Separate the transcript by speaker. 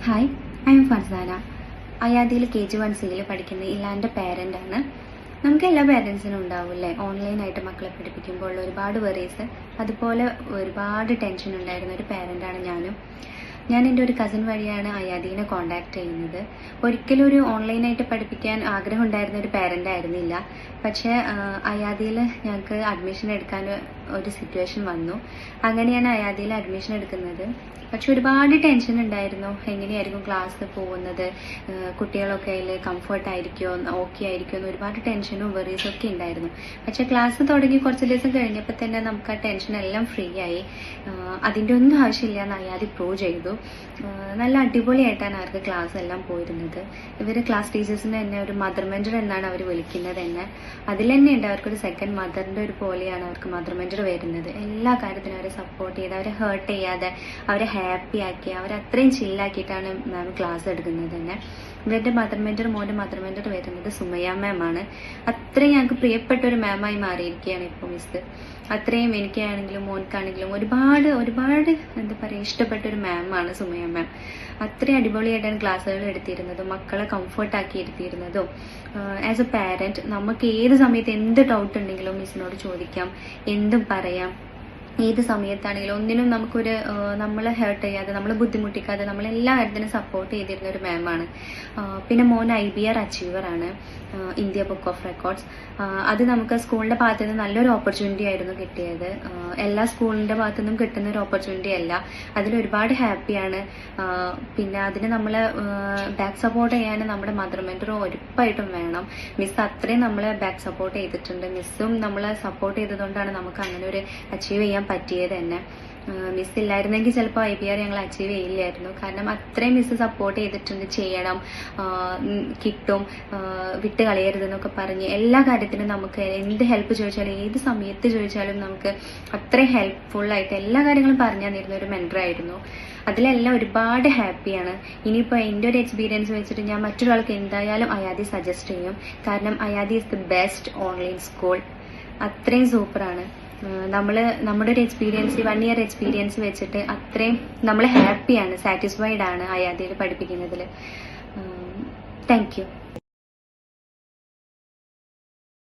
Speaker 1: Hi, I'm Farsana. അയാദിയിൽ KG1Cയിൽ പഠിക്കുന്ന ഇലാൻ്റെ പേരൻ്റാണ്. നമുക്ക് എല്ലാ പേരൻസിനും ഉണ്ടാവില്ലേ ഓൺലൈനായിട്ട് മക്കളെ പഠിപ്പിക്കുമ്പോൾ ഉള്ള ഒരുപാട് വെറീസ്, അതുപോലെ ഒരുപാട് ടെൻഷൻ ഉണ്ടായിരുന്ന ഒരു പേരൻ്റാണ് ഞാനും. ഞാൻ എൻ്റെ ഒരു കസിൻ വഴിയാണ് അയാദീനെ കോൺടാക്ട് ചെയ്യുന്നത്. ഒരിക്കലും ഒരു ഓൺലൈനായിട്ട് പഠിപ്പിക്കാൻ ആഗ്രഹം ഉണ്ടായിരുന്ന ഒരു പേരൻ്റ് ആയിരുന്നില്ല. പക്ഷേ അയാദിയിൽ ഞങ്ങൾക്ക് അഡ്മിഷൻ എടുക്കാൻ ഒരു സിറ്റുവേഷൻ വന്നു. അങ്ങനെയാണ് അയാദിയിൽ അഡ്മിഷൻ എടുക്കുന്നത്. പക്ഷെ ഒരുപാട് ടെൻഷൻ ഉണ്ടായിരുന്നു. എങ്ങനെയായിരിക്കും ക്ലാസ് പോകുന്നത്, കുട്ടികളൊക്കെ അതിൽ കംഫർട്ട് ആയിരിക്കുമോ, ഓക്കെ ആയിരിക്കുമോ എന്ന് ഒരുപാട് ടെൻഷനും വെറീസും ഒക്കെ ഉണ്ടായിരുന്നു. പക്ഷെ ക്ലാസ് തുടങ്ങി കുറച്ച് ദിവസം കഴിഞ്ഞപ്പോൾ തന്നെ നമുക്ക് ആ ടെൻഷൻ എല്ലാം ഫ്രീ ആയി. അതിൻ്റെ ഒന്നും ആവശ്യമില്ല എന്ന് അയാദി പ്രൂവ് ചെയ്തു. നല്ല അടിപൊളിയായിട്ടാണ് അവർക്ക് ക്ലാസ് എല്ലാം പോയിരുന്നത്. ഇവർ ക്ലാസ് ടീച്ചേഴ്സിന് തന്നെ ഒരു മദർ മെന്റർ എന്നാണ് അവർ വിളിക്കുന്നത് തന്നെ. അതിൽ തന്നെ ഉണ്ട് അവർക്കൊരു സെക്കൻഡ് മദറിൻ്റെ ഒരു പോലെയാണ് അവർക്ക് മദർ മെന്റർ വരുന്നത്. എല്ലാ കാര്യത്തിനും അവരെ സപ്പോർട്ട് ചെയ്ത്, അവരെ ഹേർട്ട് ചെയ്യാതെ, അവരെ ഹാപ്പി ആക്കി, അവരത്രയും ചില്ലാക്കിയിട്ടാണ് മാം ക്ലാസ് എടുക്കുന്നത് തന്നെ. ഇവരുടെ മദർ മെന്റർ, മോൻ്റെ മദർ മെന്റർ വരുന്നത് സുമയ്യ മാമാണ്. അത്രയും ഞങ്ങൾക്ക് പ്രിയപ്പെട്ട ഒരു മാമായി മാറിയിരിക്കുകയാണ് ഇപ്പോൾ മിസ്. അത്രയും എനിക്കാണെങ്കിലും മോൻക്കാണെങ്കിലും ഒരുപാട് ഒരുപാട് എന്താ പറയുക ഇഷ്ടപ്പെട്ട ഒരു മാമാണ് സുമയ്യ മാം. അത്രയും അടിപൊളിയായിട്ടാണ് ക്ലാസ്സുകൾ എടുത്തിരുന്നതും മക്കളെ കംഫർട്ടാക്കി എടുത്തിരുന്നതും. ആസ് എ പാരന്റ് നമുക്ക് ഏത് സമയത്ത് എന്ത് ഡൗട്ട് ഉണ്ടെങ്കിലും മിസ്സിനോട് ചോദിക്കാം, എന്തും പറയാം. ഏത് സമയത്താണെങ്കിലും ഒന്നിനും നമുക്കൊരു നമ്മളെ ഹേർട്ട് ചെയ്യാതെ, നമ്മളെ ബുദ്ധിമുട്ടിക്കാതെ, നമ്മളെല്ലാ കാര്യത്തിനും സപ്പോർട്ട് ചെയ്തിരുന്ന ഒരു മാമാണ്. പിന്നെ മോൻ IBR അച്ചീവറാണ്, ഇന്ത്യ ബുക്ക് ഓഫ് റെക്കോർഡ്സ്. അത് നമുക്ക് സ്കൂളിൻ്റെ ഭാഗത്തു നിന്ന് നല്ലൊരു ഓപ്പർച്യൂണിറ്റി ആയിരുന്നു കിട്ടിയത്. എല്ലാ സ്കൂളിൻ്റെ ഭാഗത്തു നിന്നും കിട്ടുന്ന ഒരു ഓപ്പർച്യൂണിറ്റി അല്ല. അതിലൊരുപാട് ഹാപ്പിയാണ്. പിന്നെ അതിന് നമ്മളെ ബാക്ക് സപ്പോർട്ട് ചെയ്യാൻ നമ്മുടെ മദർ മെന്റർ ഉറപ്പായിട്ടും വേണം. മിസ് അത്രയും നമ്മളെ ബാക്ക് സപ്പോർട്ട് ചെയ്തിട്ടുണ്ട്. മിസ്സും നമ്മളെ സപ്പോർട്ട് ചെയ്തതുകൊണ്ടാണ് നമുക്ക് അങ്ങനെ ഒരു അച്ചീവ് ചെയ്യാൻ പറ്റിയത് തന്നെ. മിസ് ഇല്ലായിരുന്നെങ്കിൽ ചിലപ്പോൾ IBR ഞങ്ങൾ അച്ചീവ് ചെയ്യില്ലായിരുന്നു. കാരണം അത്രയും മിസ് സപ്പോർട്ട് ചെയ്തിട്ടുണ്ട്. ചെയ്യണം, കിട്ടും, വിട്ട് കളയരുതെന്നൊക്കെ പറഞ്ഞ് എല്ലാ കാര്യത്തിനും നമുക്ക് എന്ത് ഹെൽപ്പ് ചോദിച്ചാലും ഏത് സമയത്ത് ചോദിച്ചാലും നമുക്ക് അത്രയും ഹെൽപ്ഫുള്ളായിട്ട് എല്ലാ കാര്യങ്ങളും പറഞ്ഞു തന്നിരുന്ന ഒരു മെന്ററായിരുന്നു. അതിലെല്ലാം ഒരുപാട് ഹാപ്പിയാണ്. ഇനിയിപ്പോൾ എൻ്റെ ഒരു എക്സ്പീരിയൻസ് വെച്ചിട്ട് ഞാൻ മറ്റൊരാൾക്ക് എന്തായാലും അയാദി സജസ്റ്റ് ചെയ്യും. കാരണം Ayadi is the best online school. അത്രയും സൂപ്പറാണ്. നമ്മുടെ ഒരു എക്സ്പീരിയൻസ്, 1 year എക്സ്പീരിയൻസ് വെച്ചിട്ട് അത്രയും നമ്മൾ ഹാപ്പിയാണ്, സാറ്റിസ്ഫൈഡ് ആണ് അയാദിയിൽ പഠിപ്പിക്കുന്നതിൽ. Thank you.